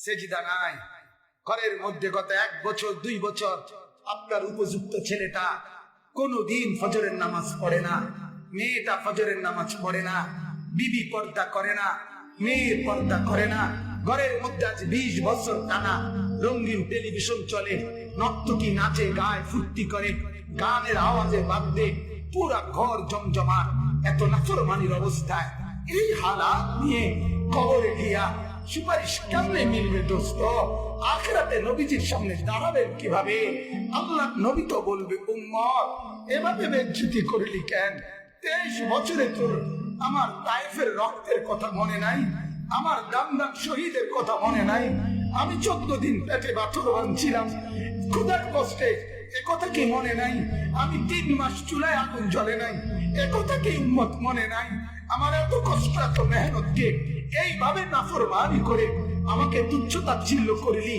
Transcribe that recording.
সেজদা নাই। ঘরের মধ্যে গত 1 বছর 2 বছর আপনার উপযুক্ত ছেলেটা কোনদিন ফজরের নামাজ পড়ে না, মেয়েটা ফজরের নামাজ পড়ে না, বিবি পর্দা করে না, মেয়ে পর্দা করে না। ঘরের মধ্যে আজ 20 বছর টানা রঙিন টেলিভিশন চলে, নর্তকী নাচে গায় ফুর্তি করে, গানের আওয়াজে বাদ্যে পুরা ঘর জমজমাট। এত নাফরমানির অবস্থায় এই হালাত নিয়ে কবরে গিয়া সুপারিশ কেমনে মিলবে দোস্ত? আখিরাতে নবীজির সামনে দাঁড়াবেন কিভাবে? আল্লাহ নবী তো বলবে, উম্মত এভাবে বেজ্জতি করলি কেন? 23 বছরে তোর আমার তায়েফের রক্তের কথা মনে নাই? আমার দামদাম শহীদের কথা মনে নাই? আমি 14 দিন পেটে পাথর বাঁধছিলাম ক্ষুধার কষ্টে, এ কথা কি মনে নাই? আমি 3 মাস চুলায় আগুন জ্বলে নাই, এ কথা কি উম্মত মনে নাই? আমার এত কষ্ট এত মেহনত কে এইভাবে নাফরমানি করে আমাকে তুচ্ছ তাচ্ছিল্য করলি?